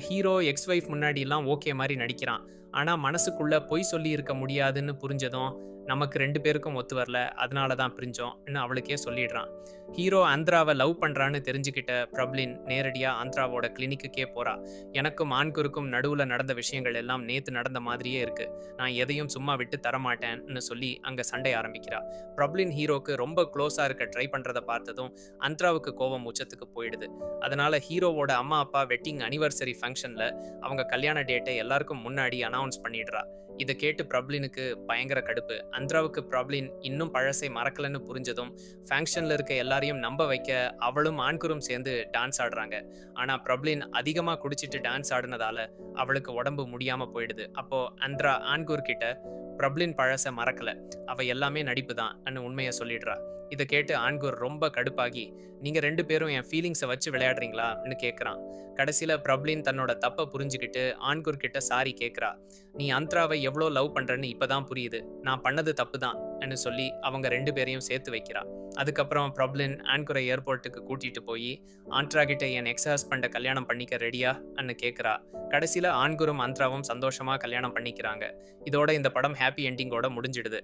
Hero X wife முன்னாடிலாம் okay மாரி நடிக்கிறான். ஆனா மனசுக்குள்ள பொய் சொல்லி இருக்க முடியாதுன்னு புரிஞ்சதும், நமக்கு 2 பேருக்கும் ஒத்து வரல. அதனால தான் பிரிஞ்சோம்ன்னு அவளுக்கே சொல்லிடுறான். ஹீரோ ஆந்திராவ லவ் பண்றான்னு தெரிஞ்சுக்கிட்ட பிரப்லின் நேரடியா ஆந்திராவோட கிளினிக்குக்கே போறா. எனக்கும் ஆண்குருக்கும் நடுவுல நடந்த விஷயங்கள் எல்லாம் நேத்து நடந்த மாதிரியே இருக்கு. நான் எதையும் சும்மா விட்டு தரமாட்டேன்னு சொல்லி அங்க சண்டை ஆரம்பிக்கிறா. பிரப்லின் ஹீரோக்கு ரொம்ப க்ளோஸா இருக்க ட்ரை பண்றத பார்த்ததும் ஆந்திராவுக்கு கோவம் உச்சத்துக்கு போயிடுது. அதனால ஹீரோவோட அம்மா அப்பா வெட்டிங் அனிவர்சரி ஃபங்க்ஷன்ல அவங்க கல்யாண டேட்டை எல்லாருக்கும் முன்னாடி அனௌன்ஸ் பண்ணிடுறா. இத கேட்டு பிரப்லினுக்கு பயங்கர கடுப்பு. ஆந்திராவுக்கு பிரப்லின் இன்னும் பழசை மறக்கலன்னு புரிஞ்சதும் ஃபங்க்ஷன்ல இருக்க எல்லாரையும் நம்ப வைக்க அவளும் ஆண்குரும் சேர்ந்து டான்ஸ் ஆடுறாங்க. ஆனா பிரப்லின் அதிகமா குடிச்சிட்டு டான்ஸ் ஆடுனதால அவளுக்கு உடம்பு முடியாம போயிடுது. அப்போ ஆந்திரா ஆண்கூர் கிட்ட பிரப்லின் பழச மறக்கல, அவ எல்லாமே நடிப்பு தான் உண்மையை சொல்லிடுறா. இத கேட்டு ஆண்கூர் ரொம்ப கடுப்பாகி, நீங்க 2 பேரும் என் ஃபீலிங்ஸை வச்சு விளையாடுறீங்களான்னு கேட்குறான். கடைசியில பிரப்லின் தன்னோட தப்ப புரிஞ்சுக்கிட்டு ஆண்கூர் கிட்ட சாரி கேட்குறா. நீ அந்த்ராவை எவ்வளோ லவ் பண்றன்னு இப்பதான் புரியுது. நான் பண்ணது தப்பு தான் சொல்லி அவங்க 2 பேரையும் சேர்த்து வைக்கிறா. அதுக்கப்புறம் பிரப்லின் ஆண்குரை ஏர்போர்ட்டுக்கு கூட்டிட்டு போய் ஆண்ட்ரா கிட்ட என் எக்ஸ் ஹஸ்பண்ட கல்யாணம் பண்ணிக்க ரெடியான்னு கேட்குறா. கடைசியில ஆண்குரும் அந்த்ராவும் சந்தோஷமா கல்யாணம் பண்ணிக்கிறாங்க. இதோட இந்த படம் ஹாப்பி எண்டிங்கோட முடிஞ்சிடுது.